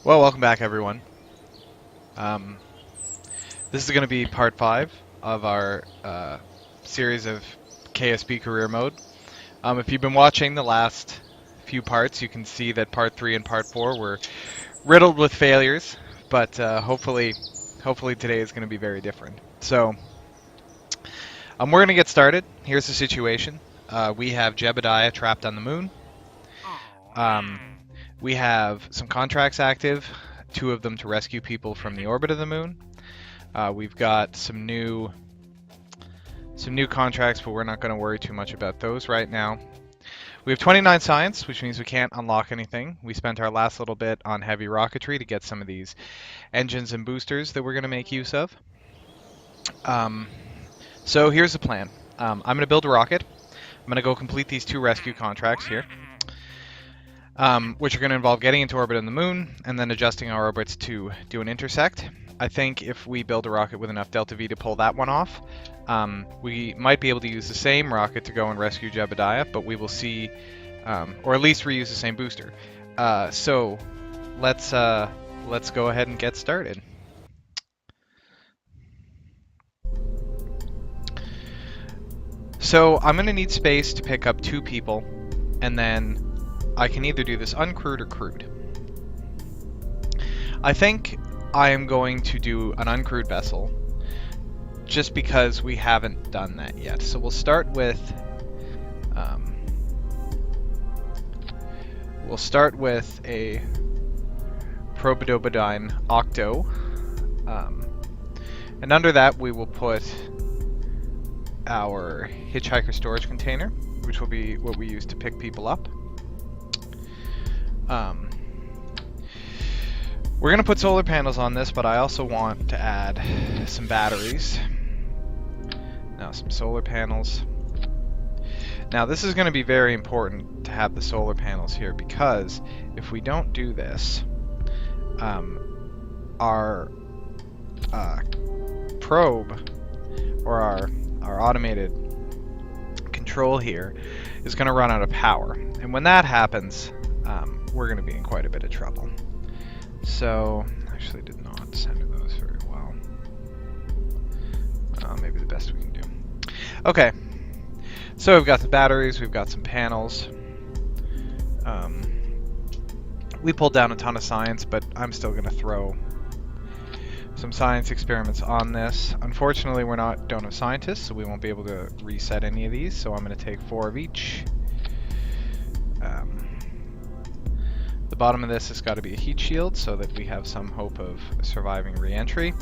Well, welcome back, everyone. This is going to be part 5 of our series of KSP career mode. If you've been watching the last few parts, you can see that part 3 and part 4 were riddled with failures, but hopefully today is going to be very different. So, we're going to get started. Here's the situation. We have Jebediah trapped on the moon. We have some contracts active, 2 of them to rescue people from the orbit of the moon. We've got some new contracts, but we're not going to worry too much about those right now. We have 29 science, which means we can't unlock anything. We spent our last little bit on heavy rocketry to get some of these engines and boosters that we're going to make use of. So here's the plan. I'm going to build a rocket. I'm going to go complete these 2 rescue contracts here. Which are going to involve getting into orbit on the moon and then adjusting our orbits to do an intersect. I think if we build a rocket with enough delta V to pull that one off, we might be able to use the same rocket to go and rescue Jebediah, but we will see, or at least reuse the same booster. So let's go ahead and get started. So I'm going to need space to pick up 2 people, and then I can either do this uncrewed or crewed. I think I am going to do an uncrewed vessel just because we haven't done that yet. So we'll start with a Probidobidine Octo, and under that we will put our hitchhiker storage container, which will be what we use to pick people up. We're going to put solar panels on this, but I also want to add some batteries. Now some solar panels. Now this is going to be very important to have the solar panels here, because if we don't do this, our probe, or our automated control here, is going to run out of power. And when that happens, we're going to be in quite a bit of trouble. So, actually did not center those very well. Maybe the best we can do. Okay, so we've got the batteries, we've got some panels. We pulled down a ton of science, but I'm still going to throw some science experiments on this. Unfortunately, don't have scientists, so we won't be able to reset any of these, so I'm going to take 4 of each. The bottom of this has got to be a heat shield so that we have some hope of surviving re-entry.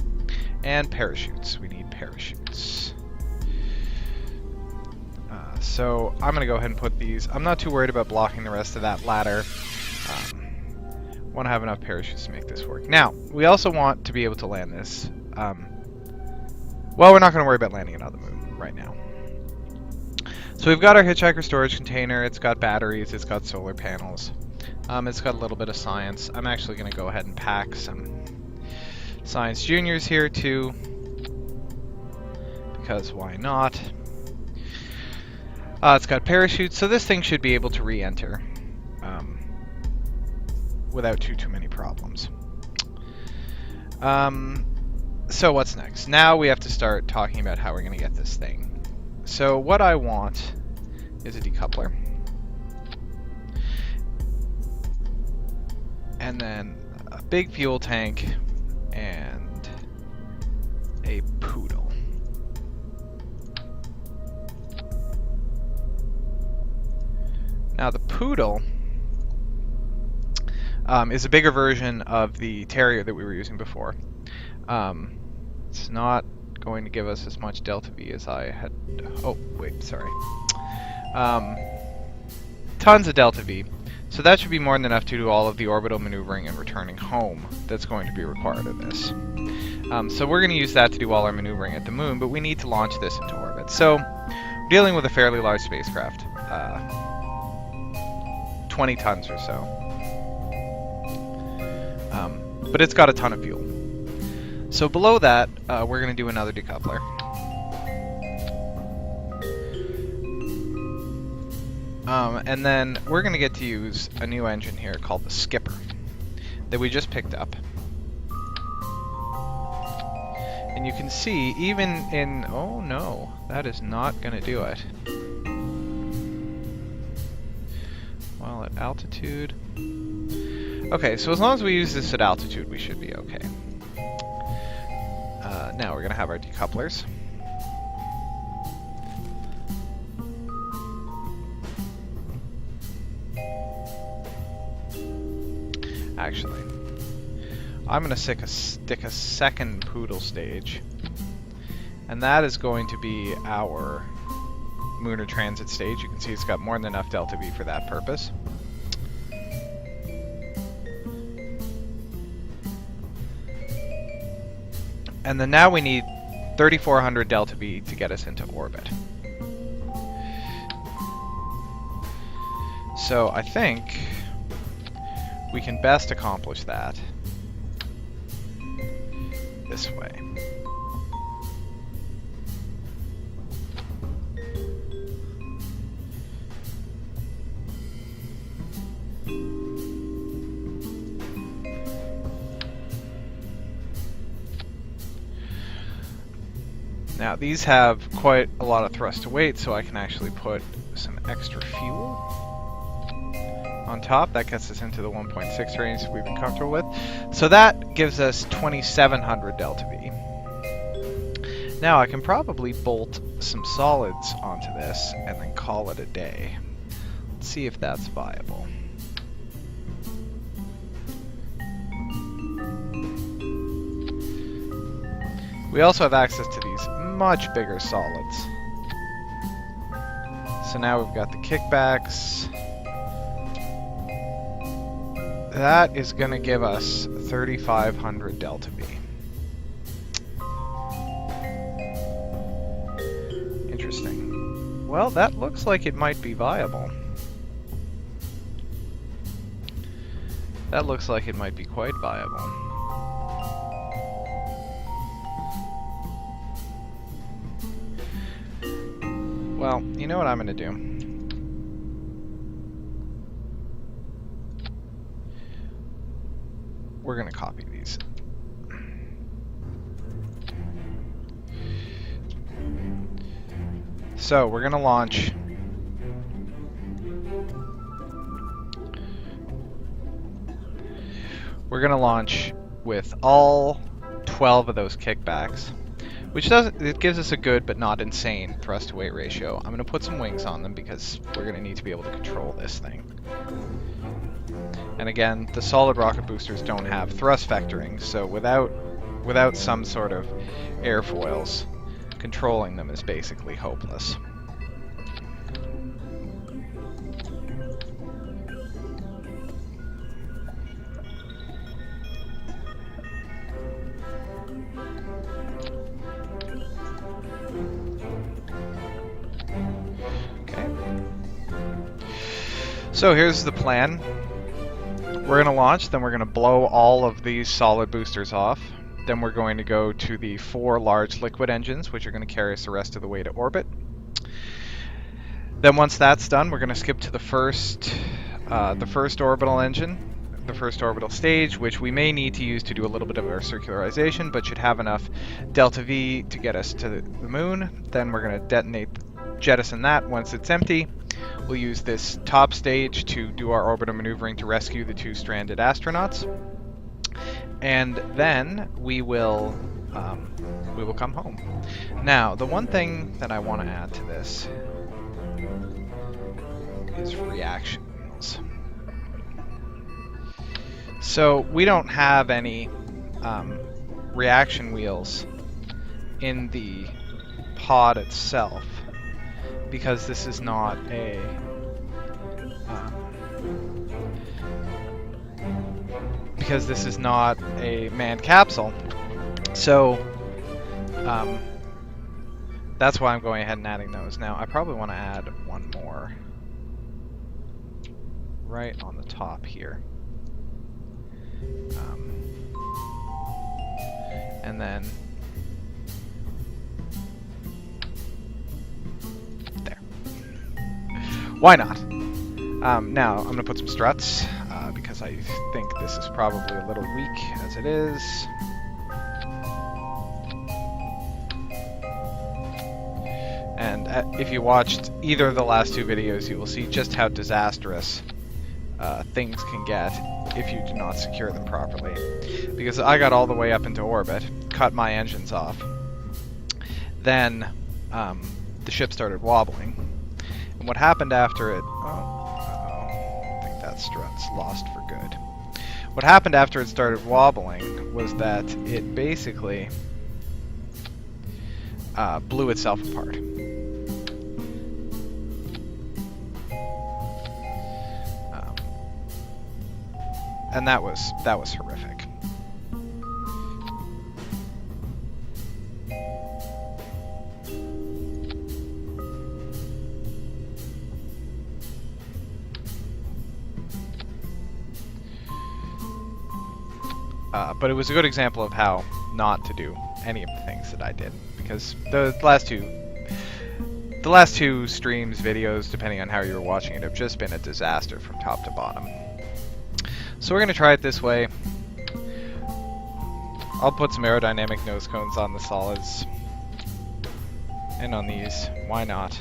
And parachutes. We need parachutes. So I'm going to go ahead and put these. I'm not too worried about blocking the rest of that ladder. Want to have enough parachutes to make this work. Now, we also want to be able to land this. Well, we're not going to worry about landing it on the moon right now. So we've got our hitchhiker storage container. It's got batteries. It's got solar panels. It's got a little bit of science. I'm actually going to go ahead and pack some science juniors here too, because why not? It's got parachutes, so this thing should be able to re-enter without too many problems. So what's next? Now we have to start talking about how we're going to get this thing. So what I want is a decoupler. And then a big fuel tank and a poodle. Now the poodle is a bigger version of the terrier that we were using before. It's not going to give us as much delta V as I had. Oh wait, sorry. Tons of delta V. So that should be more than enough to do all of the orbital maneuvering and returning home that's going to be required of this. So we're going to use that to do all our maneuvering at the moon, but we need to launch this into orbit. So we're dealing with a fairly large spacecraft, 20 tons or so. But it's got a ton of fuel. So below that, we're going to do another decoupler. And then we're going to get to use a new engine here called the Skipper. that we just picked up. And you can see, even in... Oh no, that is not going to do it. Well, at altitude... Okay, so as long as we use this at altitude, we should be okay. Now we're going to have our decouplers. Actually, I'm going to stick a second poodle stage, and that is going to be our lunar transit stage. You can see it's got more than enough delta V for that purpose. And then now we need 3,400 delta V to get us into orbit. So I think we can best accomplish that this way. Now these have quite a lot of thrust to weight, so I can actually put some extra fuel on top. That gets us into the 1.6 range we've been comfortable with. So that gives us 2,700 delta V. Now I can probably bolt some solids onto this and then call it a day. Let's see if that's viable. We also have access to these much bigger solids. So now we've got the kickbacks. That is going to give us 3,500 delta V. Interesting. Well, that looks like it might be viable. That looks like it might be quite viable. Well, you know what I'm going to do? We're going to copy these. So we're going to launch with all 12 of those kickbacks, which it gives us a good but not insane thrust to weight ratio. I'm going to put some wings on them because we're going to need to be able to control this thing. And again, the solid rocket boosters don't have thrust vectoring, so without some sort of airfoils, controlling them is basically hopeless. Okay. So here's the plan. We're going to launch, then we're going to blow all of these solid boosters off. Then we're going to go to the 4 large liquid engines, which are going to carry us the rest of the way to orbit. Then once that's done, we're going to skip to the first orbital engine, the first orbital stage, which we may need to use to do a little bit of our circularization, but should have enough delta V to get us to the moon. Then we're going to jettison that once it's empty. We'll use this top stage to do our orbital maneuvering to rescue the 2 stranded astronauts, and then we will come home. Now, the one thing that I want to add to this is reaction wheels. So we don't have any reaction wheels in the pod itself, because this is not a manned capsule. So that's why I'm going ahead and adding those. Now I probably want to add one more right on the top here. And then there. Why not? Now I'm going to put some struts. because I think this is probably a little weak as it is. And if you watched either of the last two videos, you will see just how disastrous things can get if you do not secure them properly. Because I got all the way up into orbit, cut my engines off, then the ship started wobbling. And what happened after it... I think that strut's lost for good. What happened after it started wobbling was that it basically blew itself apart. And that was horrific. But it was a good example of how not to do any of the things that I did, because the last two streams, videos, depending on how you were watching it, have just been a disaster from top to bottom. So we're going to try it this way. I'll put some aerodynamic nose cones on the solids and on these. Why not?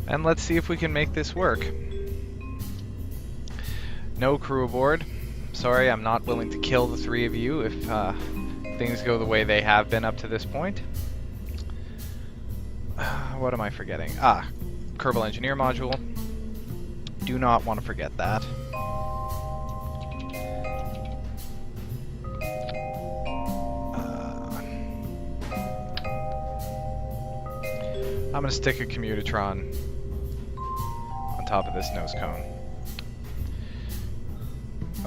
And let's see if we can make this work. No crew aboard. Sorry, I'm not willing to kill the three of you if things go the way they have been up to this point. What am I forgetting? Kerbal Engineer Module. Do not want to forget that. I'm going to stick a Commutatron on top of this nose cone.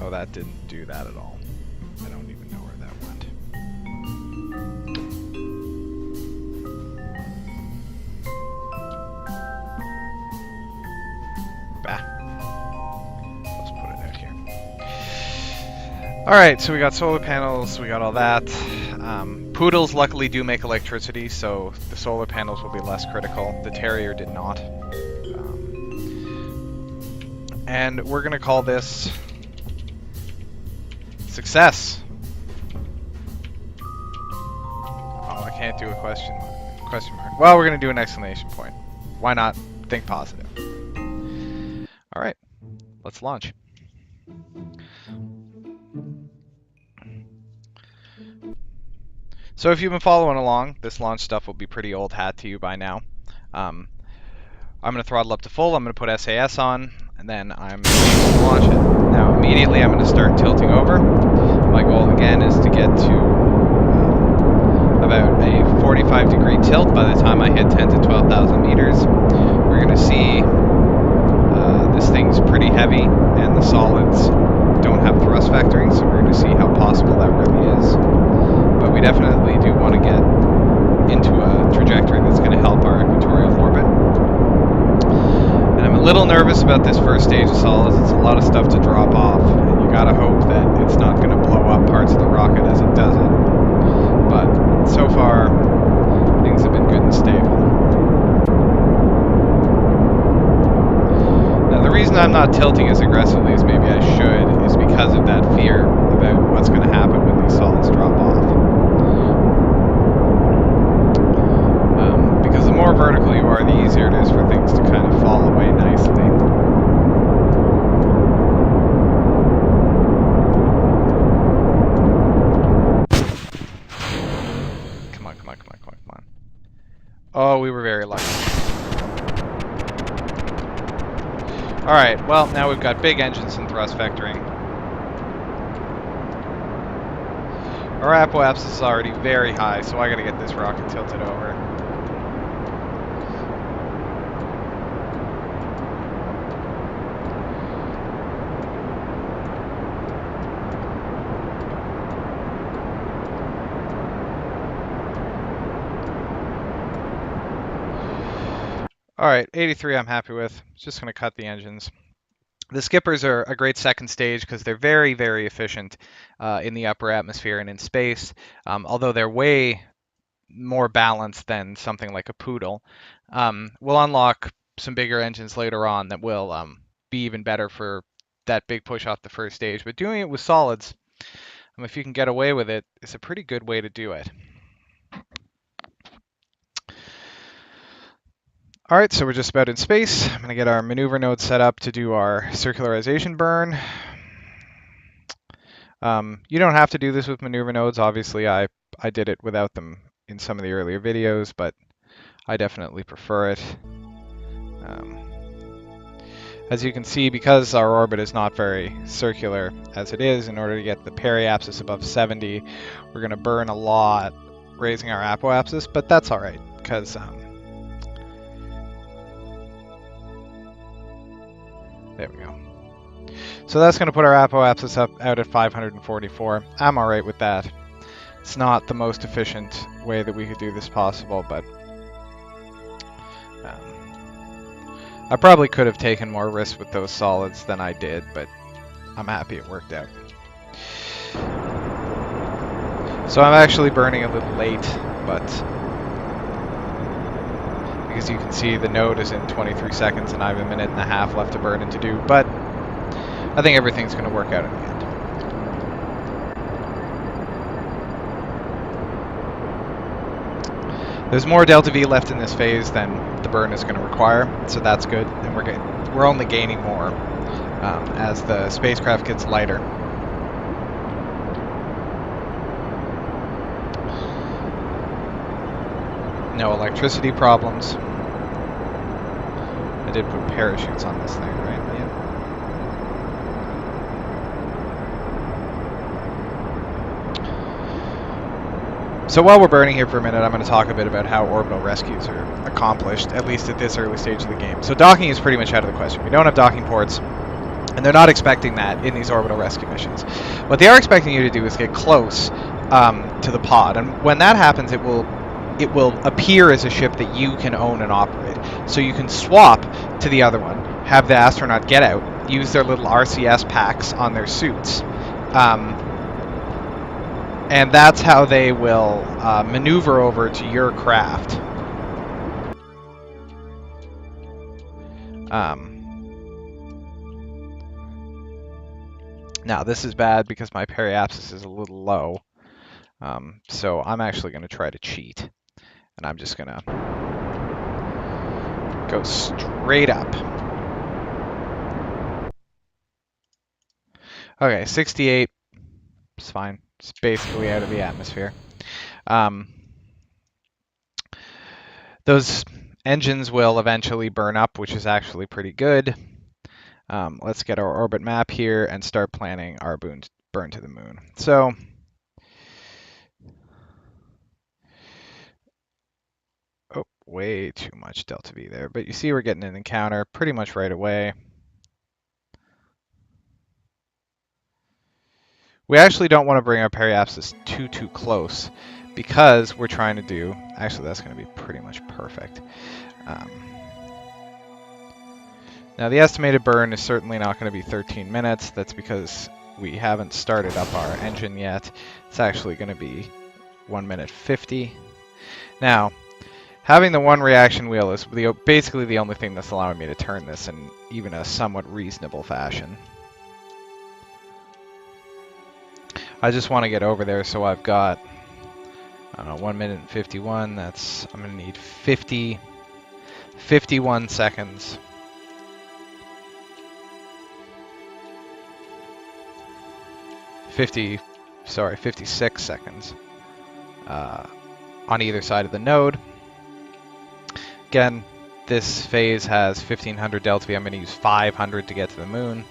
Oh, that didn't do that at all. I don't even know where that went. Let's put it out here. Alright, so we got solar panels, we got all that. Poodles luckily do make electricity, so the solar panels will be less critical. The Terrier did not. And we're going to call this success. Oh, I can't do a question mark. Well, we're going to do an exclamation point. Why not think positive? Alright, let's launch. So if you've been following along, this launch stuff will be pretty old hat to you by now. I'm going to throttle up to full, I'm going to put SAS on, and then I'm going to launch it. Now immediately I'm going to start tilting over. My goal again is to get to about a 45-degree tilt by the time I hit 10 to 12,000 meters. We're going to see this thing's pretty heavy, and the solids don't have thrust vectoring, so we're going to see how possible that really is. But we definitely do want to get into a trajectory that's going to help our equatorial orbit. And I'm a little nervous about this first stage of solids. It's a lot of stuff to drop off, and you gotta hope that it's not going to blow up parts of the rocket as it does it. But so far, things have been good and stable. Now the reason I'm not tilting as aggressively as maybe I should is because of that fear about what's going to happen when these solids drop off. Because the more vertical you are, the easier it is for things to kind of fall away nicely. Come on. Oh, we were very lucky. Alright, well, now we've got big engines and thrust vectoring. Our apoapsis is already very high, so I gotta get this rocket tilted over. Alright, 83 I'm happy with. Just going to cut the engines. The skippers are a great second stage because they're very, very efficient in the upper atmosphere and in space. Although they're way more balanced than something like a Poodle. We'll unlock some bigger engines later on that will be even better for that big push off the first stage. But doing it with solids, if you can get away with it, is a pretty good way to do it. All right, so we're just about in space. I'm going to get our maneuver node set up to do our circularization burn. You don't have to do this with maneuver nodes. Obviously, I did it without them in some of the earlier videos, but I definitely prefer it. As you can see, because our orbit is not very circular as it is, in order to get the periapsis above 70, we're going to burn a lot raising our apoapsis, but that's all right, because there we go. So that's going to put our apoapsis up out at 544. I'm all right with that. It's not the most efficient way that we could do this possible, but I probably could have taken more risks with those solids than I did, but I'm happy it worked out. So I'm actually burning a little late, but because you can see the node is in 23 seconds and I have a minute and a half left to burn and to do, but I think everything's going to work out in the end. There's more delta V left in this phase than the burn is going to require, so that's good, and we're only gaining more as the spacecraft gets lighter. No electricity problems. I did put parachutes on this thing, right? Yeah. So while we're burning here for a minute, I'm going to talk a bit about how orbital rescues are accomplished, at least at this early stage of the game. So docking is pretty much out of the question. We don't have docking ports, and they're not expecting that in these orbital rescue missions. What they are expecting you to do is get close to the pod, and when that happens, it will appear as a ship that you can own and operate. So you can swap to the other one, have the astronaut get out, use their little RCS packs on their suits, and that's how they will maneuver over to your craft. Now this is bad because my periapsis is a little low, so I'm actually going to try to cheat, and I'm just going to go straight up. Okay, 68. It's fine. It's basically out of the atmosphere. Those engines will eventually burn up, which is actually pretty good. Let's get our orbit map here and start planning our burn to the moon. So, oh, way too much delta V there. But you see we're getting an encounter pretty much right away. We actually don't want to bring our periapsis too close because we're trying to do, actually that's going to be pretty much perfect. Now the estimated burn is certainly not going to be 13 minutes. That's because we haven't started up our engine yet. It's actually going to be 1 minute 50. Now, having the one reaction wheel is basically the only thing that's allowing me to turn this in even a somewhat reasonable fashion. I just want to get over there, so I've got, I don't know, 1 minute and 51. That's, I'm going to need 51 seconds. Sorry, 56 seconds on either side of the node. Again, this phase has 1500 delta V. I'm going to use 500 to get to the moon.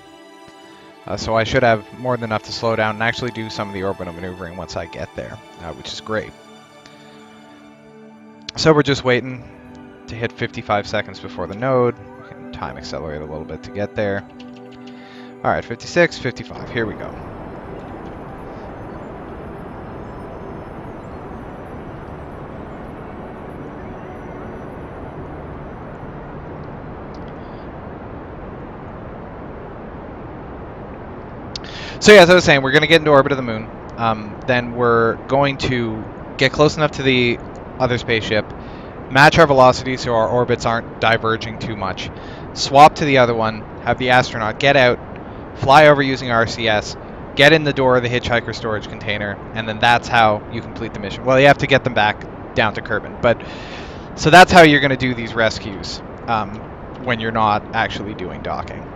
So I should have more than enough to slow down and actually do some of the orbital maneuvering once I get there, which is great. So we're just waiting to hit 55 seconds before the node. We can time accelerate a little bit to get there. All right, 56, 55, here we go. So yeah, as I was saying, we're going to get into orbit of the moon. Then we're going to get close enough to the other spaceship, match our velocity so our orbits aren't diverging too much, swap to the other one, have the astronaut get out, fly over using RCS, get in the door of the hitchhiker storage container, and then that's how you complete the mission. Well, you have to get them back down to Kerbin, but so that's how you're going to do these rescues when you're not actually doing docking.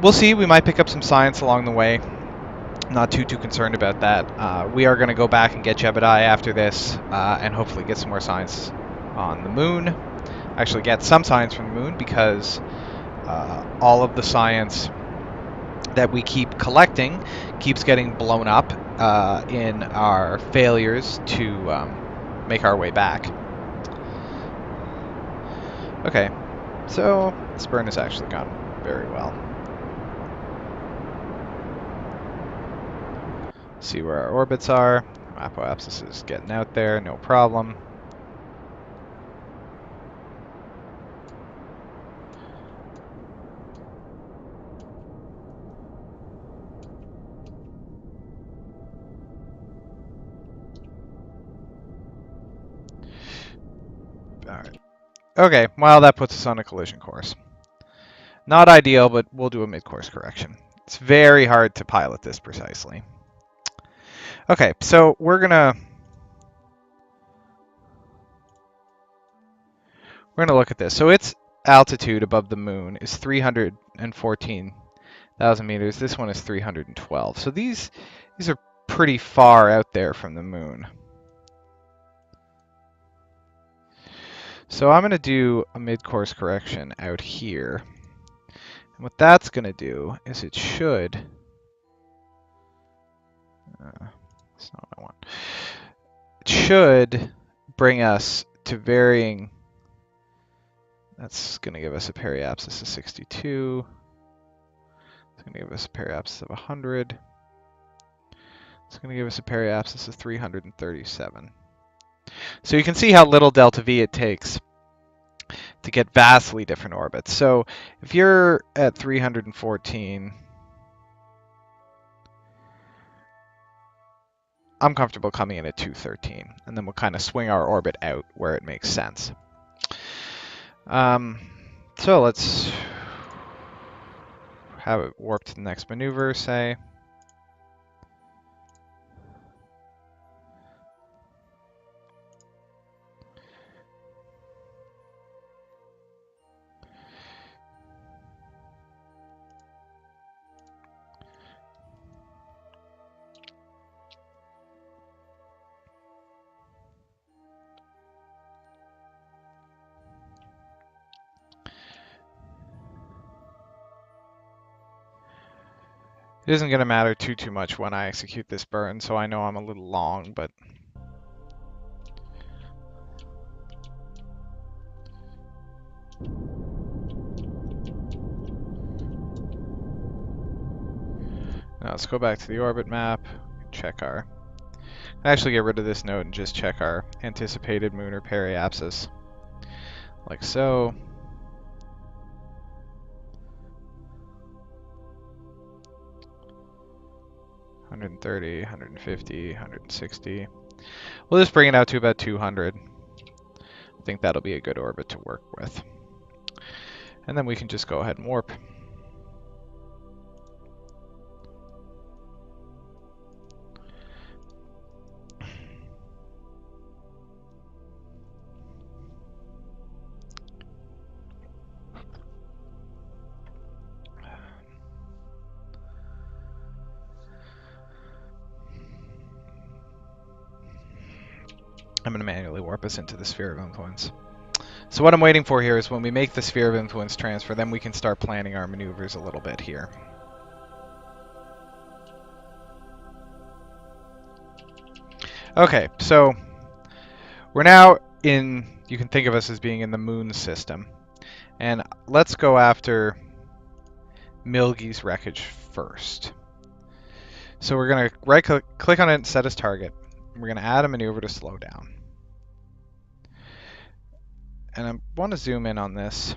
We'll see. We might pick up some science along the way. Not too concerned about that. We are going to go back and get Jebediah after this, and hopefully get some more science on the moon. Actually get some science from the moon, because all of the science that we keep collecting keeps getting blown up in our failures to make our way back. Okay, so this burn has actually gone very well. See where our orbits are. Apoapsis is getting out there, no problem. Alright. Okay, well, that puts us on a collision course. Not ideal, but we'll do a mid-course correction. It's very hard to pilot this precisely. Okay, so we're gonna look at this. So its altitude above the moon is 314,000 meters. This one is 312. So these are pretty far out there from the moon. So I'm going to do a mid-course correction out here. And what that's going to do is it should... that's not what I want. It should bring us to varying... That's going to give us a periapsis of 62. It's going to give us a periapsis of 100. It's going to give us a periapsis of 337. So you can see how little delta V it takes to get vastly different orbits. So if you're at 314, I'm comfortable coming in at 213, and then we'll kind of swing our orbit out where it makes sense. So let's have it warp to the next maneuver, say. It isn't going to matter too much when I execute this burn, so I know I'm a little long, but... Now let's go back to the orbit map, check our... Actually get rid of this node and just check our anticipated lunar periapsis. Like so. $130, $150, $160. We'll just bring it out to about 200. I think that'll be a good orbit to work with. And then we can just go ahead and warp. I'm going to manually warp us into the sphere of influence. So what I'm waiting for here is when we make the sphere of influence transfer, then we can start planning our maneuvers a little bit here. Okay, so we're now in, you can think of us as being in the moon system. And let's go after Milgy's wreckage first. So we're going to right-click on it and set as target. We're going to add a maneuver to slow down. And I want to zoom in on this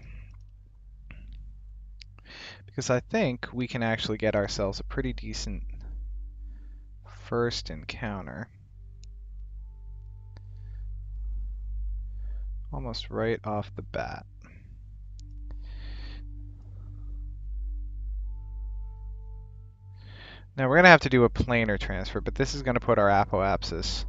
because I think we can actually get ourselves a pretty decent first encounter. almost right off the bat. Now we're going to have to do a planar transfer, but this is going to put our apoapsis.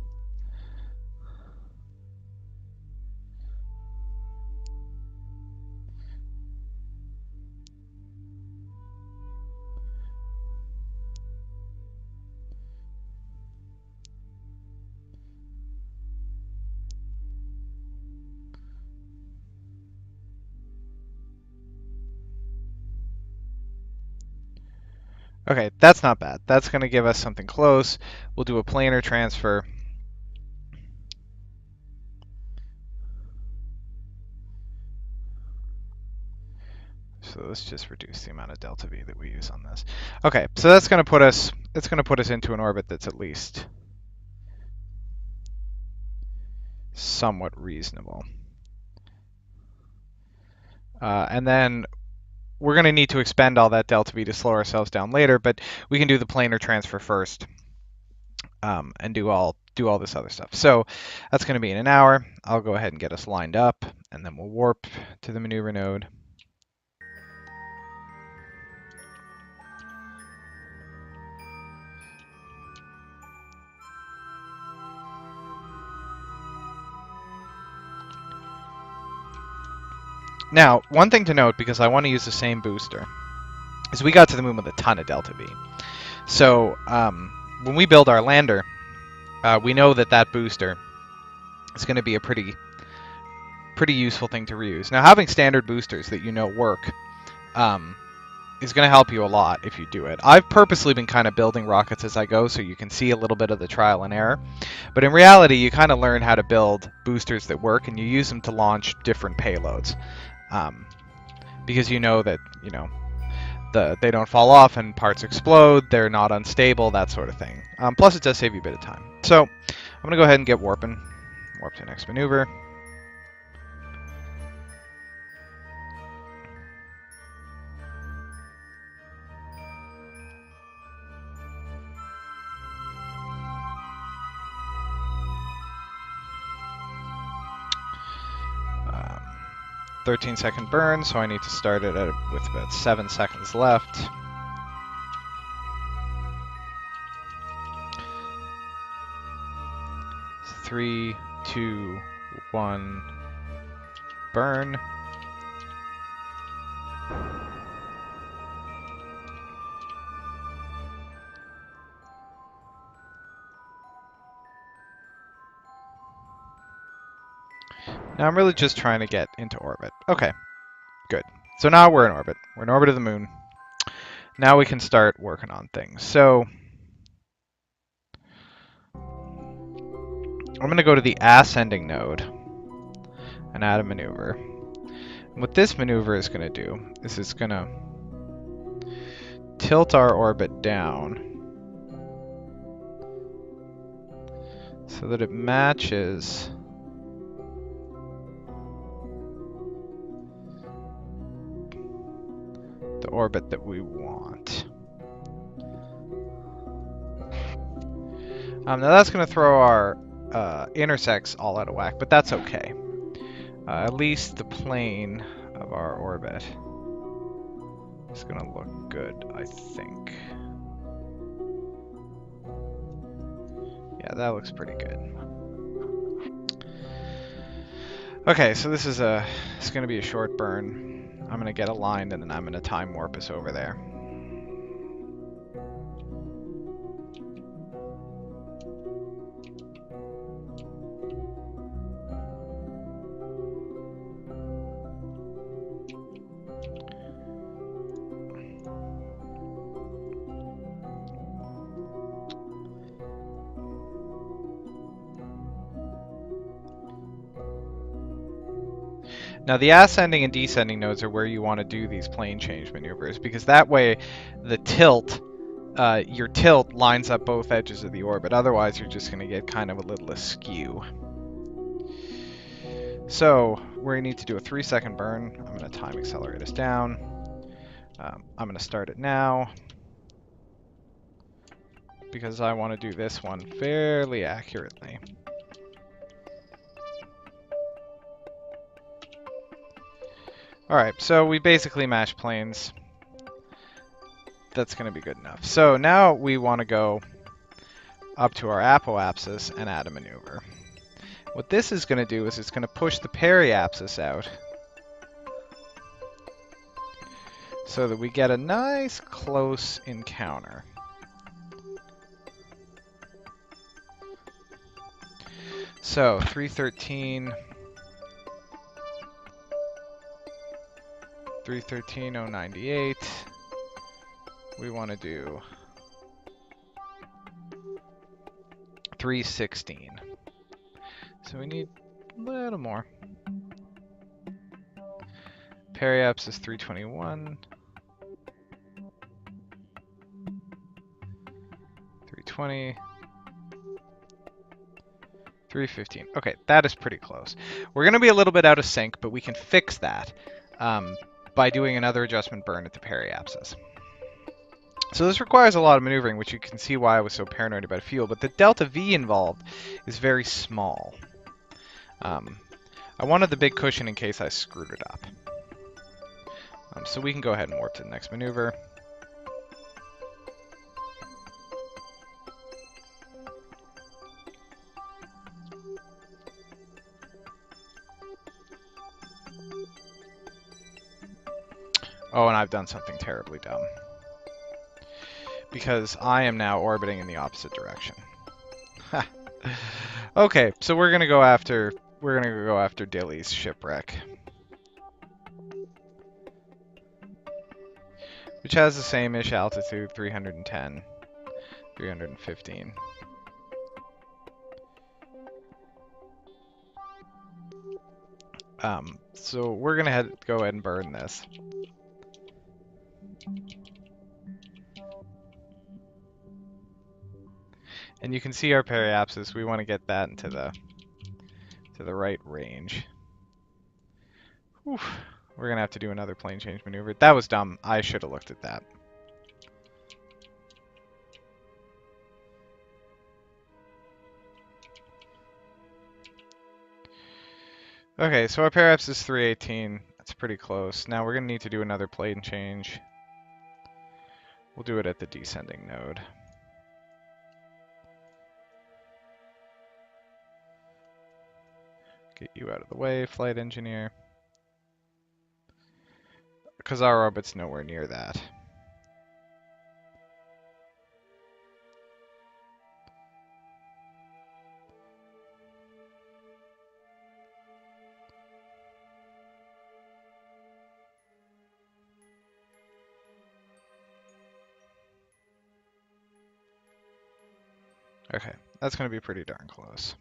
Okay, that's not bad. That's going to give us something close. We'll do a planar transfer. So let's just reduce the amount of delta V that we use on this. Okay, so that's going to put us, it's going to put us into an orbit that's at least somewhat reasonable. And then we're going to need to expend all that delta V to slow ourselves down later, but we can do the planar transfer first and do all this other stuff. So that's going to be in an hour. I'll go ahead and get us lined up, and then we'll warp to the maneuver node. Now, one thing to note, because I want to use the same booster, is we got to the moon with a ton of delta V. So when we build our lander, we know that that booster is going to be a pretty useful thing to reuse. Now, having standard boosters that you know work is going to help you a lot if you do it. I've purposely been kind of building rockets as I go so you can see a little bit of the trial and error. But in reality, you kind of learn how to build boosters that work, and you use them to launch different payloads. Because you know that, they don't fall off and parts explode, they're not unstable, that sort of thing. Plus, it does save you a bit of time. So I'm going to go ahead and get warping. Warp to next maneuver. Um, 13-second burn, so I need to start it with about 7 seconds left. Three, two, one, burn. Now I'm really just trying to get into orbit. Okay, good. So now we're in orbit. We're in orbit of the moon. Now we can start working on things. So I'm going to go to the ascending node and add a maneuver. And what this maneuver is going to do is it's going to tilt our orbit down so that it matches the orbit that we want. Now that's going to throw our intersects all out of whack, but that's okay. At least the plane of our orbit is going to look good, I think. Yeah, that looks pretty good. Okay, so this is it's going to be a short burn. I'm going to get aligned, and then I'm going to time warp us over there. Now the ascending and descending nodes are where you want to do these plane change maneuvers, because that way the tilt, your tilt lines up both edges of the orbit. Otherwise you're just going to get kind of a little askew. So we need to do a 3-second burn. I'm going to time accelerate us down. I'm going to start it now because I want to do this one fairly accurately. Alright, so we basically mash planes. That's going to be good enough. So now we want to go up to our apoapsis and add a maneuver. What this is going to do is it's going to push the periapsis out so that we get a nice close encounter. So 313, 098. We want to do 316. So we need a little more. Periapsis 321. 320. 315. Okay, that is pretty close. We're going to be a little bit out of sync, but we can fix that by doing another adjustment burn at the periapsis. So this requires a lot of maneuvering, which you can see why I was so paranoid about fuel, but the delta V involved is very small. I wanted the big cushion in case I screwed it up. So we can go ahead and warp to the next maneuver. Oh, and I've done something terribly dumb. Because I am now orbiting in the opposite direction. Okay, so we're gonna go after Dilly's shipwreck, which has the same-ish altitude, 310, 315. So we're gonna go ahead and burn this. And you can see our periapsis. We want to get that into the right range. Whew. We're gonna have to do another plane change maneuver. That was dumb. I should have looked at that. Okay, so our periapsis is 318. That's pretty close. Now we're gonna need to do another plane change. We'll do it at the descending node. Get you out of the way, flight engineer. Because our orbit's nowhere near that. Okay, that's going to be pretty darn close.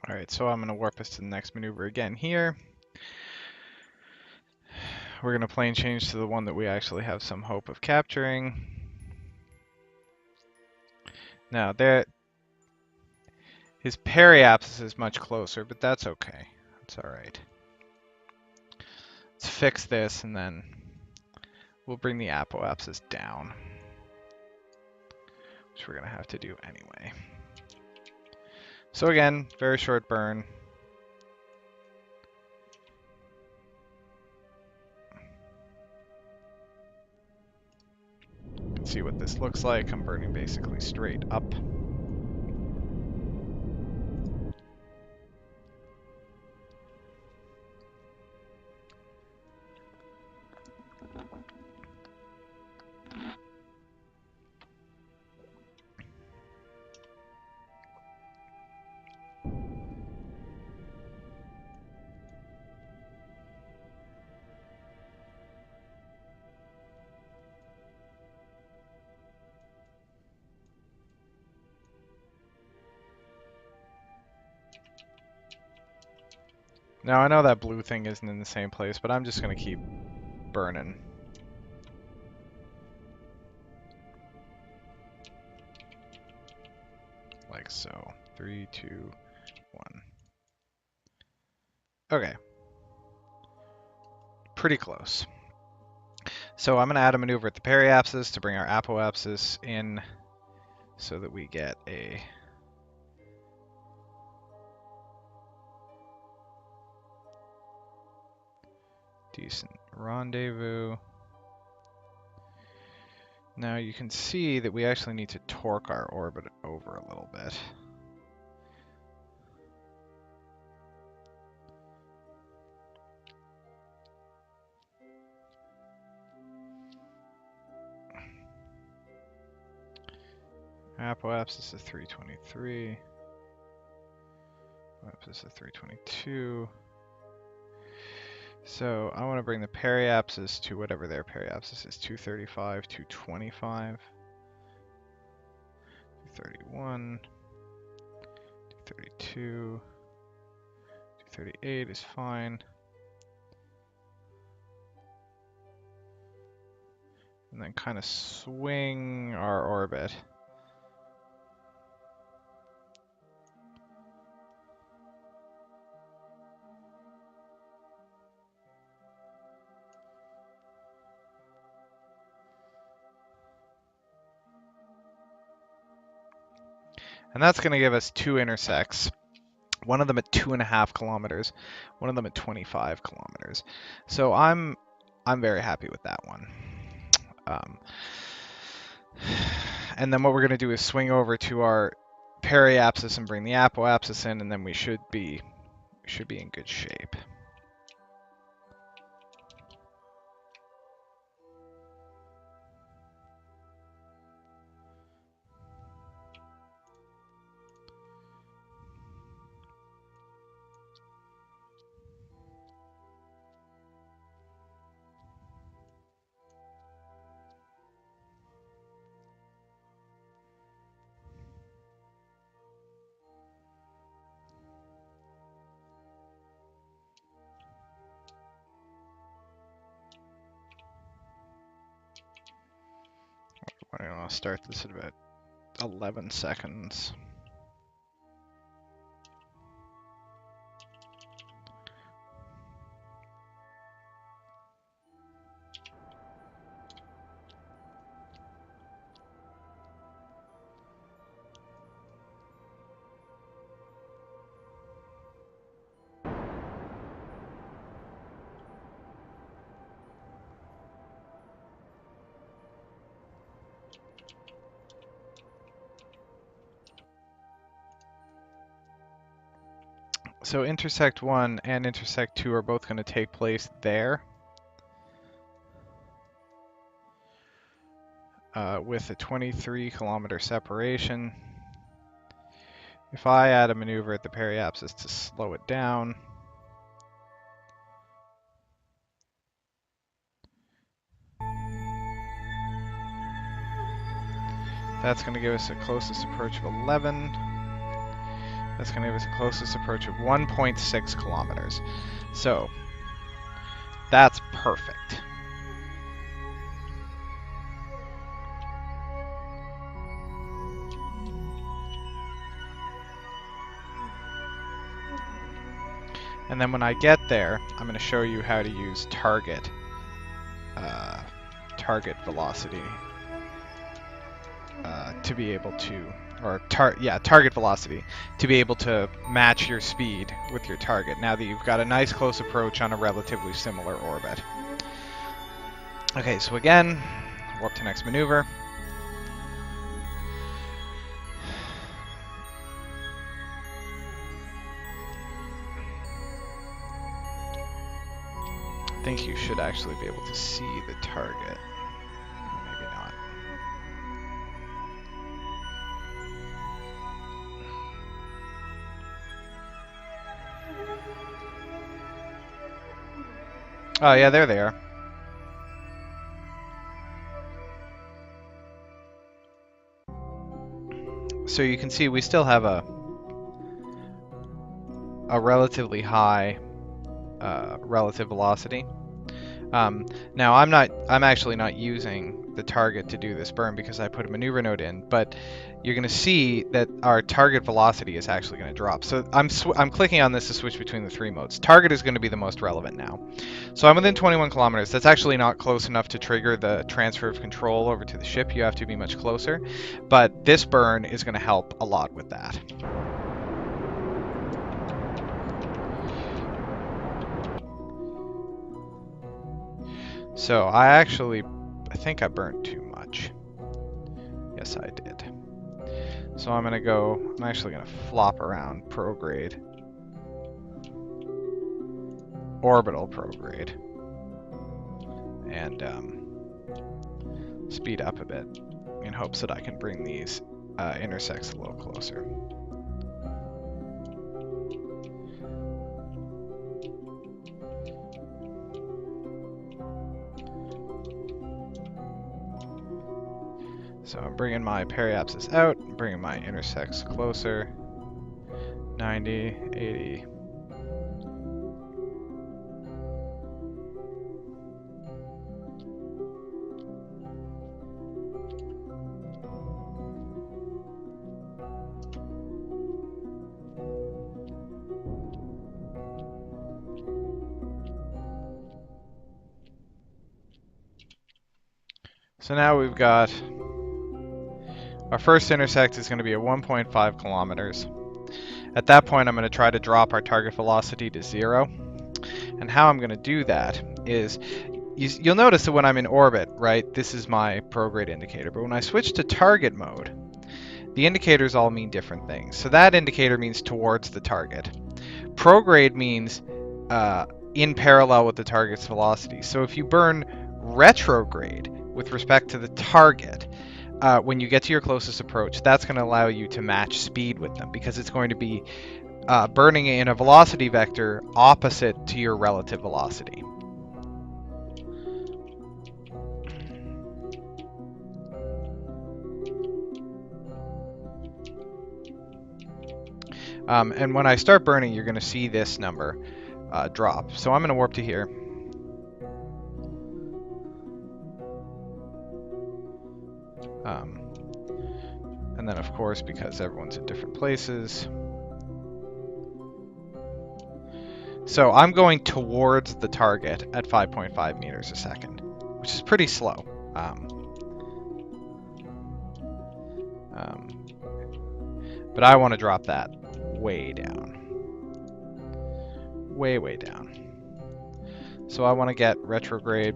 Alright, so I'm going to warp us to the next maneuver again here. We're going to plane change to the one that we actually have some hope of capturing. Now, his periapsis is much closer, but that's okay. That's alright. Let's fix this, and then we'll bring the apoapsis down, which we're going to have to do anyway. So again, very short burn. See what this looks like. I'm burning basically straight up. Now I know that blue thing isn't in the same place, but I'm just gonna keep burning. Like so. 3, 2, 1. Okay. Pretty close. So I'm going to add a maneuver at the periapsis to bring our apoapsis in so that we get a decent rendezvous. Now you can see that we actually need to torque our orbit over a little bit. Apoapsis is 323. Apoapsis is 322. So I want to bring the periapsis to whatever their periapsis is, 235, 225, 231, 232, 238 is fine. And then kind of swing our orbit. And that's going to give us two intersects. One of them at 2.5 kilometers, one of them at 25 kilometers. So I'm very happy with that one. And then what we're going to do is swing over to our periapsis and bring the apoapsis in, and then we should be in good shape. I'm going to start this at about 11 seconds. So intersect 1 and intersect 2 are both going to take place there. With a 23 kilometer separation. If I add a maneuver at the periapsis to slow it down, that's going to give us a closest approach of 11. That's going to give us a closest approach of 1.6 kilometers. So that's perfect. And then when I get there, I'm going to show you how to use target velocity to be able to, target velocity to be able to match your speed with your target. Now that you've got a nice close approach on a relatively similar orbit. Okay, so again, warp to next maneuver. I think you should actually be able to see the target. Maybe not. Oh yeah, there they are. So you can see we still have a relatively high relative velocity. Now I'm actually not using the target to do this burn because I put a maneuver node in, but you're going to see that our target velocity is actually going to drop. So I'm clicking on this to switch between the three modes. Target is going to be the most relevant now. So I'm within 21 kilometers. That's actually not close enough to trigger the transfer of control over to the ship. You have to be much closer, but this burn is going to help a lot with that. So I think I burned too much. Yes, I did. So I'm actually gonna flop around prograde. Orbital prograde. And speed up a bit in hopes that I can bring these intersects a little closer. So I'm bringing my periapsis out, bringing my intersects closer. 90, 80. So now we've got our first intersect is going to be at 1.5 kilometers. At that point, I'm going to try to drop our target velocity to 0. And how I'm going to do that is, you'll notice that when I'm in orbit, right, this is my prograde indicator. But when I switch to target mode, the indicators all mean different things. So that indicator means towards the target. Prograde means in parallel with the target's velocity. So if you burn retrograde with respect to the target, when you get to your closest approach, that's going to allow you to match speed with them because it's going to be burning in a velocity vector opposite to your relative velocity. And when I start burning, you're going to see this number drop. So I'm going to warp to here. And then, of course, because everyone's in different places. So I'm going towards the target at 5.5 meters a second, which is pretty slow. But I want to drop that way down. Way, way down. So I want to get retrograde.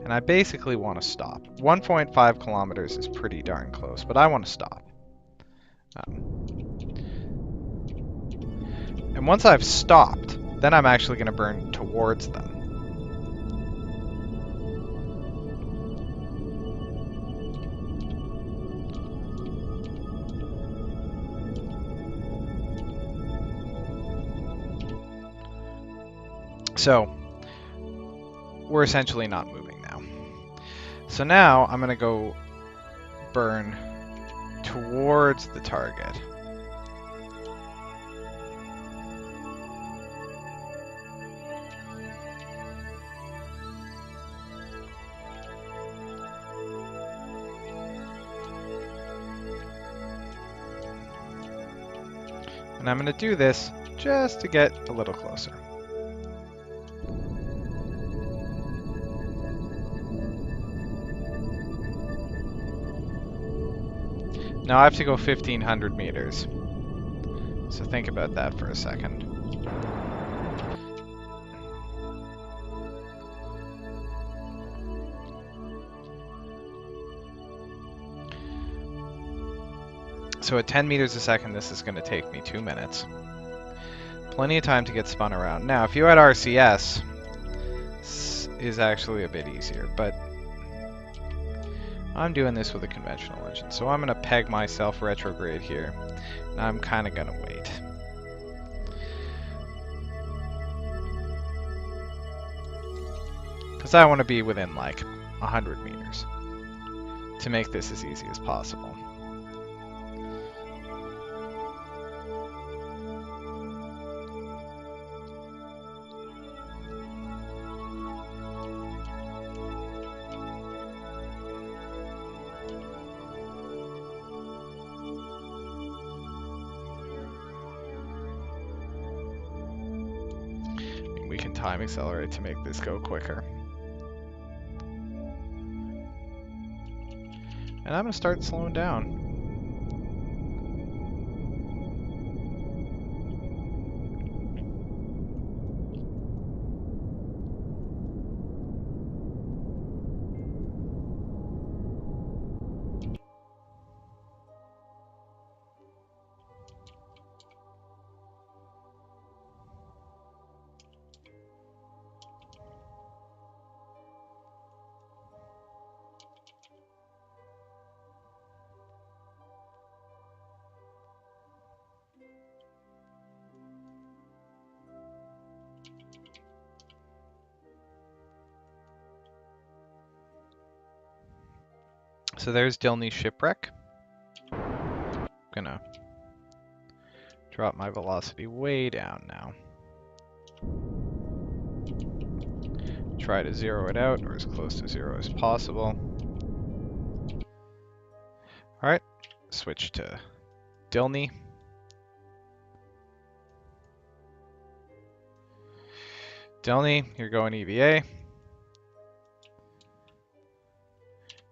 And I basically want to stop. 1.5 kilometers is pretty darn close, but I want to stop. And once I've stopped, then I'm actually going to burn towards them. So we're essentially not moving now. So now I'm going to go burn towards the target. And I'm going to do this just to get a little closer. Now I have to go 1,500 meters. So think about that for a second. So at 10 meters a second, this is going to take me 2 minutes. Plenty of time to get spun around. Now, if you had RCS, this is actually a bit easier, but I'm doing this with a conventional engine, so I'm going to peg myself retrograde here. And I'm kind of going to wait. Because I want to be within like 100 meters to make this as easy as possible. time accelerate to make this go quicker. And I'm going to start slowing down. So there's Dilney's shipwreck. I'm gonna drop my velocity way down now. Try to zero it out, or as close to zero as possible. Alright, switch to Dilney. Dilney, you're going EVA.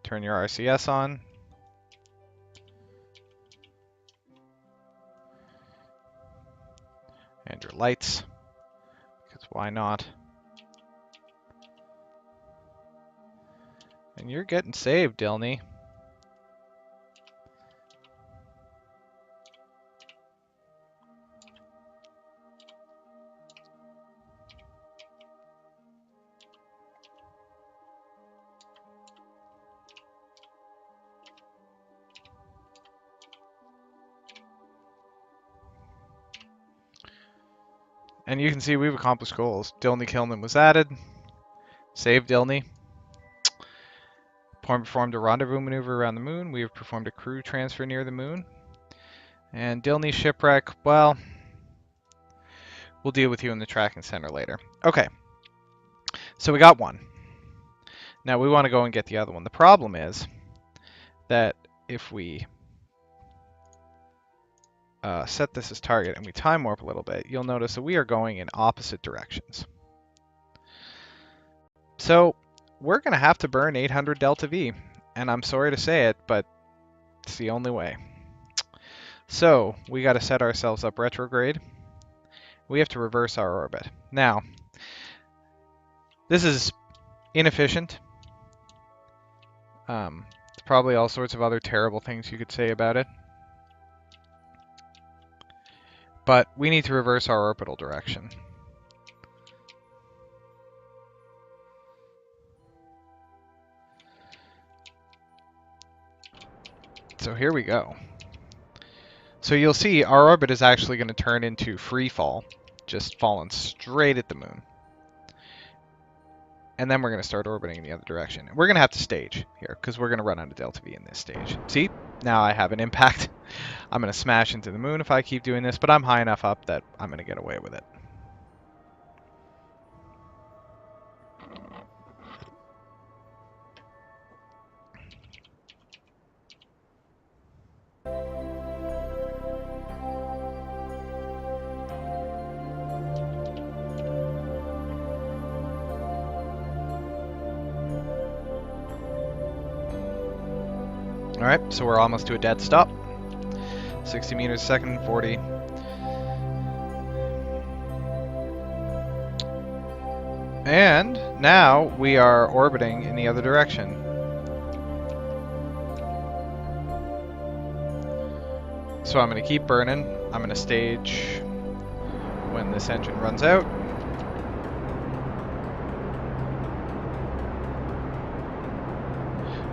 Turn your RCS on. And your lights, because why not? And you're getting saved, Dilney. And you can see we've accomplished goals. Dilney Kilman was added. Save Dilney. Performed a rendezvous maneuver around the moon. We have performed a crew transfer near the moon. And Dilney's shipwreck, well, we'll deal with you in the tracking center later. Okay, so we got one. Now we want to go and get the other one. The problem is that if we set this as target and we time warp a little bit, you'll notice that we are going in opposite directions. So we're going to have to burn 800 delta V, and I'm sorry to say it, but it's the only way. So we got to set ourselves up retrograde. We have to reverse our orbit. Now, this is inefficient. There's probably all sorts of other terrible things you could say about it. But we need to reverse our orbital direction. So here we go. So you'll see our orbit is actually going to turn into free fall, just falling straight at the moon. And then we're going to start orbiting in the other direction. We're going to have to stage here, because we're going to run out of delta V in this stage. See, now I have an impact. I'm going to smash into the moon if I keep doing this, but I'm high enough up that I'm going to get away with it. Alright, so we're almost to a dead stop. 60 meters a second, 40. And now we are orbiting in the other direction. So I'm going to keep burning. I'm going to stage when this engine runs out.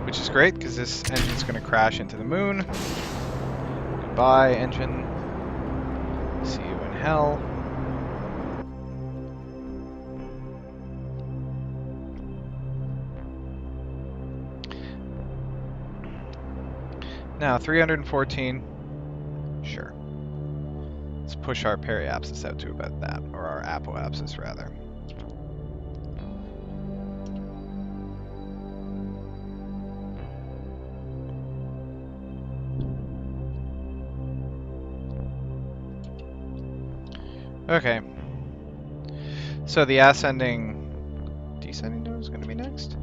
Which is great, because this engine's going to crash into the moon. Goodbye, engine. See you in hell. Now, 314. Sure. Let's push our periapsis out to about that, or our apoapsis, rather. Okay. So the ascending, descending node is going to be next.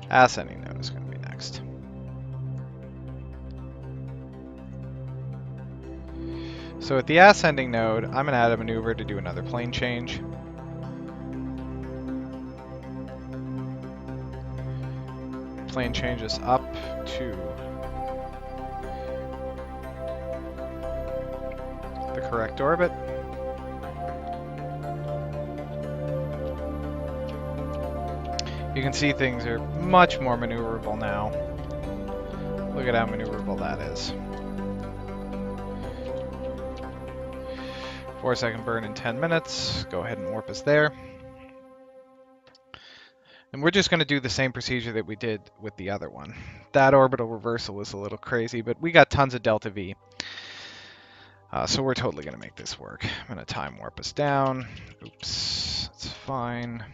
Ascending node is going to be next. So at the ascending node, I'm going to add a maneuver to do another plane change. Plane changes up to the correct orbit. You can see things are much more maneuverable now. Look at how maneuverable that is. 4-second burn in 10 minutes. Go ahead and warp us there. And we're just going to do the same procedure that we did with the other one. That orbital reversal was a little crazy, but we got tons of delta V. So we're totally going to make this work. I'm going to time warp us down. Oops, that's fine.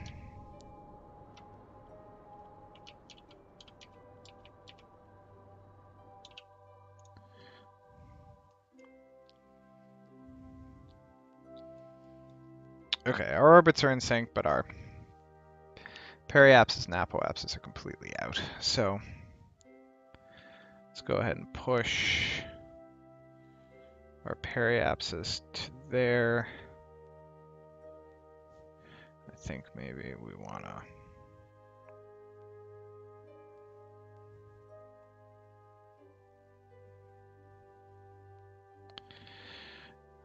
Okay, our orbits are in sync, but our periapsis and apoapsis are completely out. So let's go ahead and push our periapsis to there. I think maybe we want to...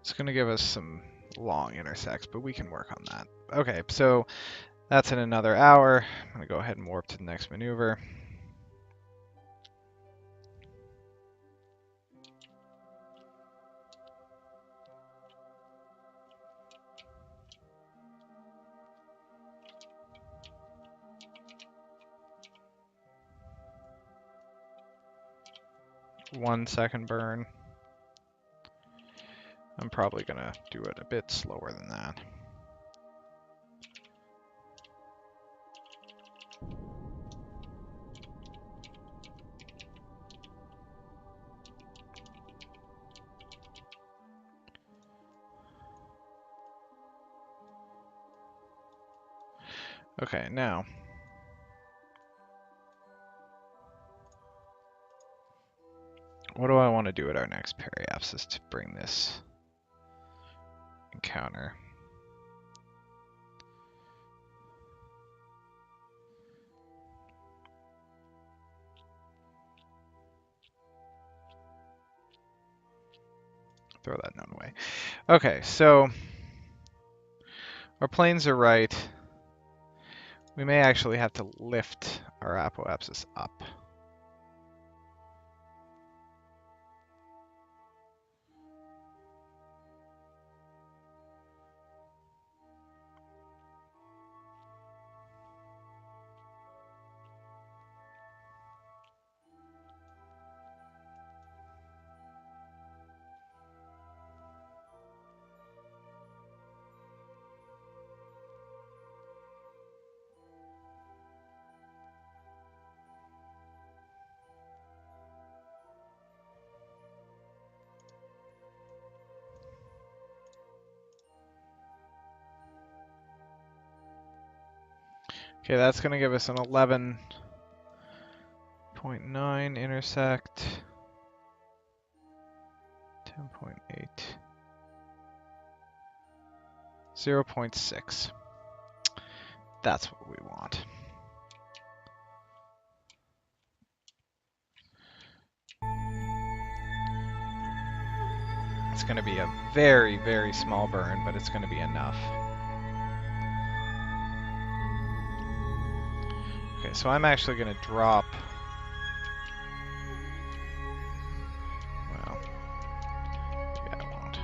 It's going to give us some long intersects, but we can work on that. Okay, so that's in another hour. I'm going to go ahead and warp to the next maneuver. One-second burn. I'm probably going to do it a bit slower than that. Okay, now what do I want to do at our next periapsis to bring this encounter? Throw that node away. Okay, so our planes are right. We may actually have to lift our apoapsis up. Okay, that's going to give us an 11.9 intersect, 10.8, 0.6. That's what we want. It's going to be a very, very small burn, but it's going to be enough. Okay, so I'm actually going to drop... Well, maybe I won't.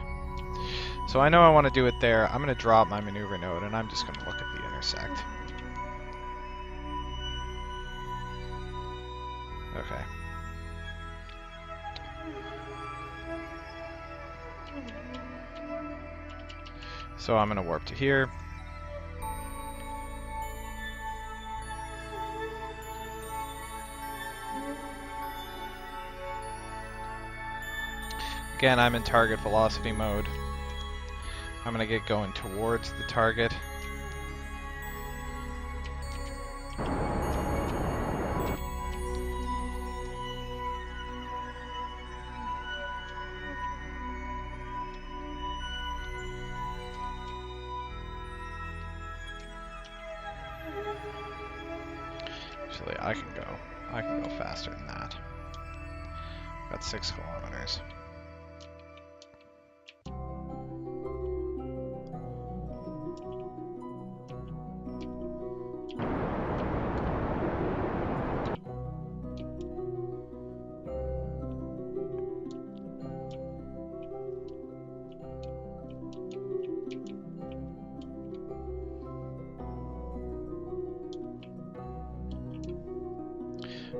So I know I want to do it there. I'm going to drop my maneuver node, and I'm just going to look at the intersect. Okay. So I'm going to warp to here. Again, I'm in target velocity mode. I'm going to get going towards the target. Actually, I can go faster than that. Got 6 kilometers.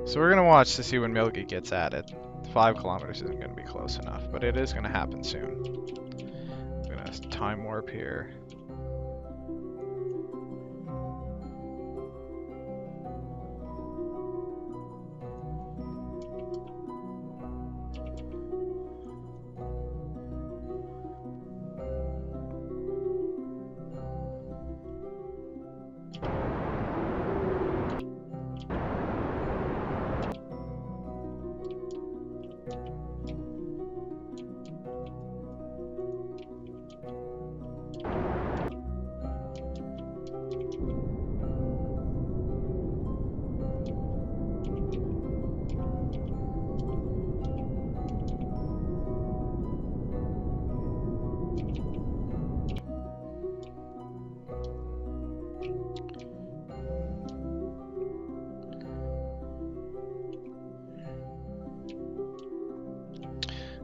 So we're gonna watch to see when Milky gets added. 5 kilometers isn't gonna be close enough, but it is gonna happen soon. I'm gonna time warp here.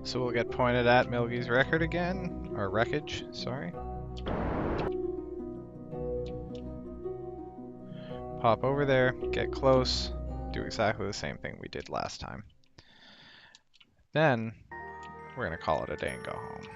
So we'll get pointed at Milky's record again, or wreckage, sorry. Pop over there, get close, do exactly the same thing we did last time. Then, we're gonna call it a day and go home.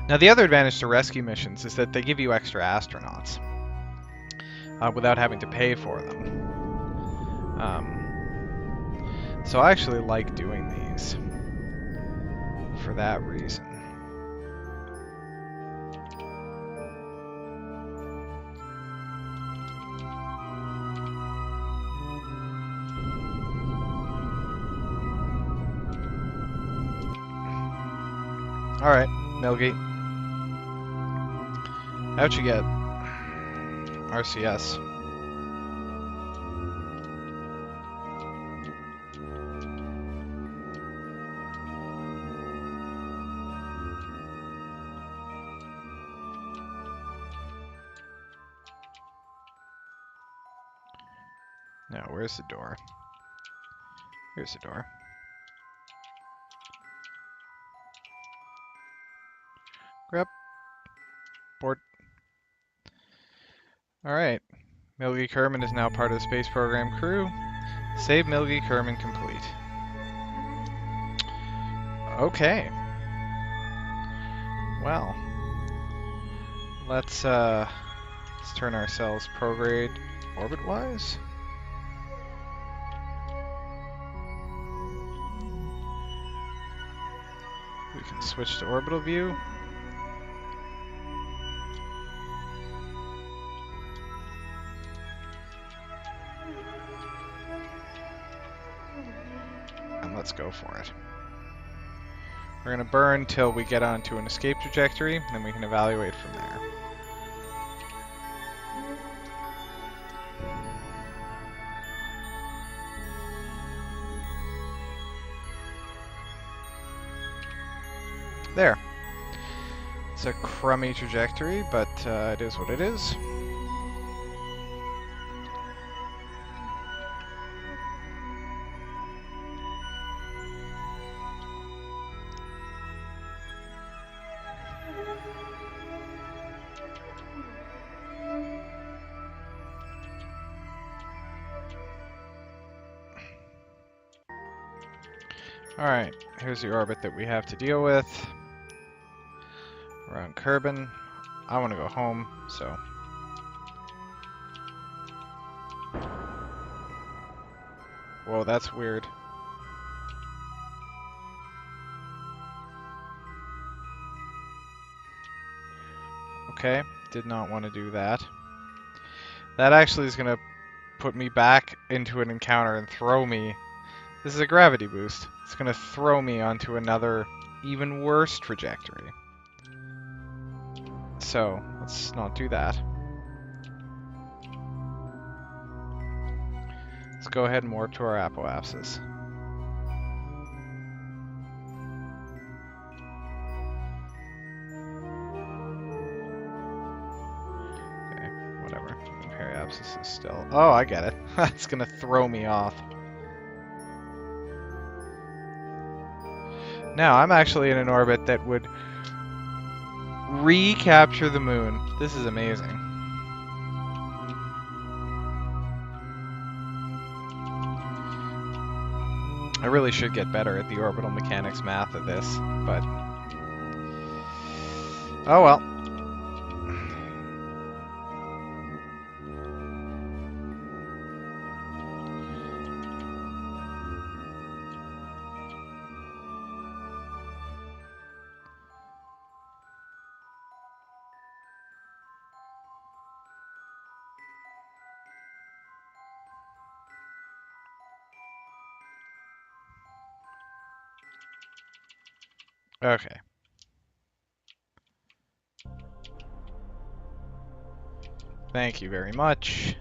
Now the other advantage to rescue missions is that they give you extra astronauts without having to pay for them. So I actually like doing these for that reason. Alright, Milky. How'd you get? RCS. Now, where's the door? Here's the door. Grab. Board. Alright. Milky Kerman is now part of the space program crew. Save Milky Kerman complete. Okay. Well. Let's turn ourselves prograde orbit-wise. We can switch to orbital view. And let's go for it. We're going to burn till we get onto an escape trajectory, and then we can evaluate from there. There. It's a crummy trajectory, but it is what it is. Alright, here's the orbit that we have to deal with. Around Kerbin. I want to go home, so... Whoa, that's weird. Okay, did not want to do that. That actually is going to put me back into an encounter and throw me. This is a gravity boost. It's going to throw me onto another, even worse trajectory. So, let's not do that. Let's go ahead and warp to our apoapsis. Okay, whatever. Periapsis is still... Oh, I get it. It's going to throw me off. Now, I'm actually in an orbit that would recapture the moon. This is amazing. I really should get better at the orbital mechanics math of this, but... Oh well. Okay. Thank you very much.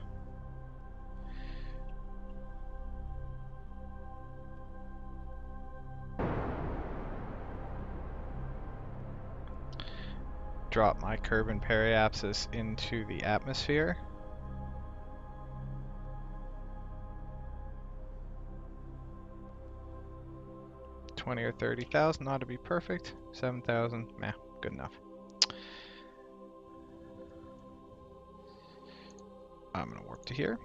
Drop my Kerbin periapsis into the atmosphere. $20,000 or $30,000 ought to be perfect. 7,000, meh, good enough. I'm gonna warp to here.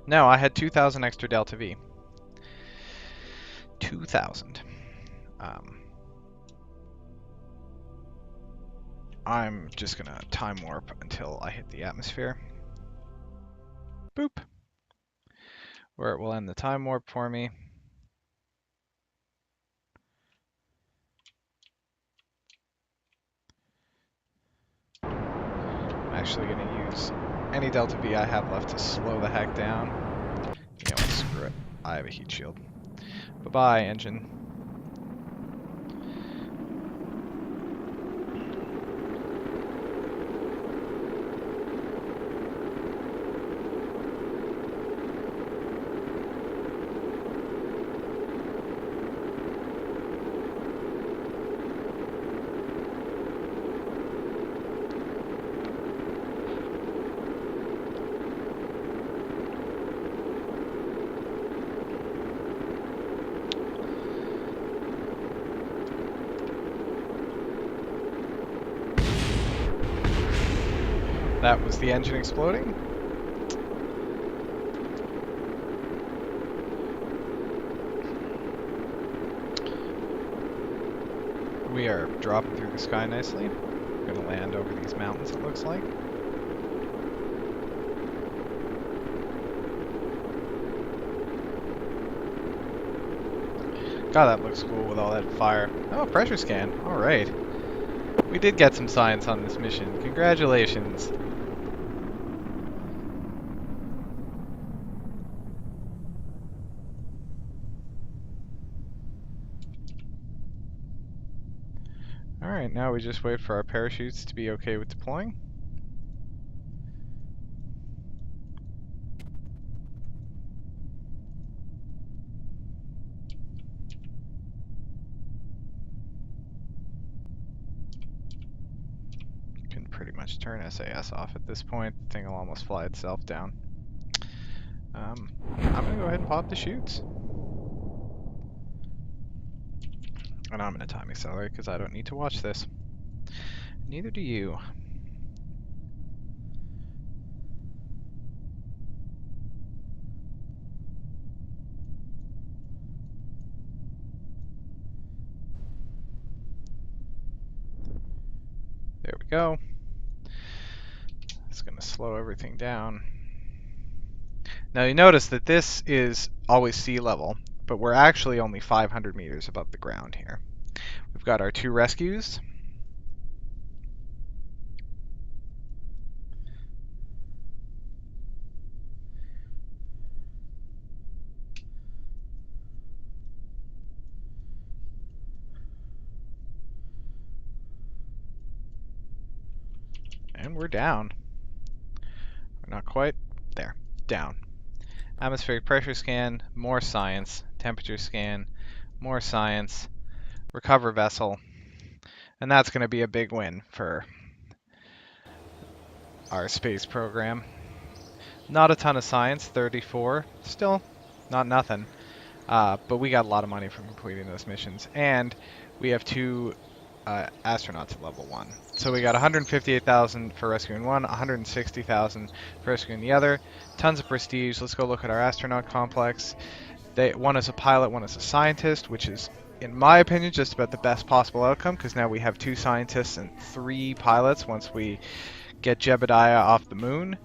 No, I had 2,000 extra delta V. 2,000. I'm just gonna time warp until I hit the atmosphere. Boop. Where it will end the time warp for me. I'm actually gonna use any delta V I have left to slow the heck down. You know what, screw it. I have a heat shield. Bye-bye, engine. That was the engine exploding. We are dropping through the sky nicely. We're going to land over these mountains, it looks like. God, that looks cool with all that fire. Oh, pressure scan. Alright. We did get some science on this mission. Congratulations. Alright, now we just wait for our parachutes to be okay with deploying. pretty much turn SAS off at this point. The thing will almost fly itself down. I'm gonna go ahead and pop the chutes. And I'm gonna time accelerate because I don't need to watch this. Neither do you. There we go. It's going to slow everything down. Now you notice that this is always sea level, but we're actually only 500 meters above the ground here. We've got our 2 rescues. And we're down. We're not quite there. Down. Atmospheric pressure scan, more science. Temperature scan, more science. Recover vessel. And that's going to be a big win for our space program. Not a ton of science, 34. Still not nothing. But we got a lot of money from completing those missions. And we have 2 astronauts at level 1. So we got 158,000 for rescuing one, 160,000 for rescuing the other. Tons of prestige. Let's go look at our astronaut complex. One is a pilot, one is a scientist, which is, in my opinion, just about the best possible outcome, because now we have 2 scientists and 3 pilots once we get Jebediah off the moon.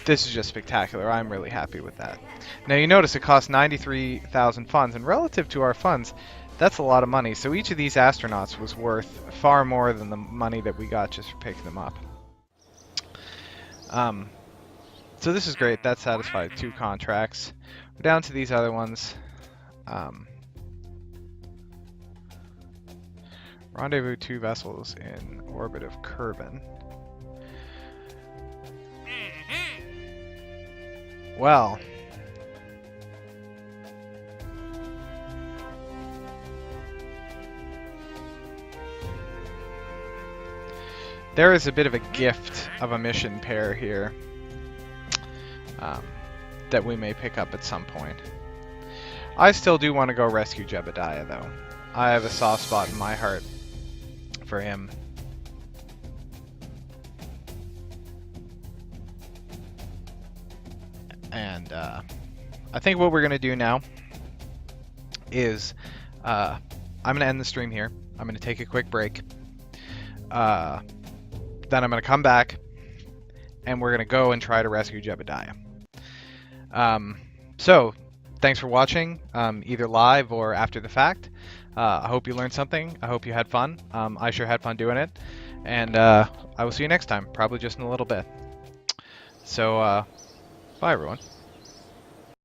This is just spectacular. I'm really happy with that. Now you notice it costs 93,000 funds, and relative to our funds, that's a lot of money. So each of these astronauts was worth far more than the money that we got just for picking them up. So this is great. That satisfied 2 contracts. We're down to these other ones. Rendezvous 2 vessels in orbit of Kerbal. Well, there is a bit of a gift of a mission pair here that we may pick up at some point. I still do want to go rescue Jebediah, though. I have a soft spot in my heart for him. And I think what we're going to do now is I'm going to end the stream here. I'm going to take a quick break. Then I'm going to come back, and we're going to go and try to rescue Jebediah. So, thanks for watching, either live or after the fact. I hope you learned something. I hope you had fun. I sure had fun doing it. And I will see you next time, probably just in a little bit. So, bye everyone.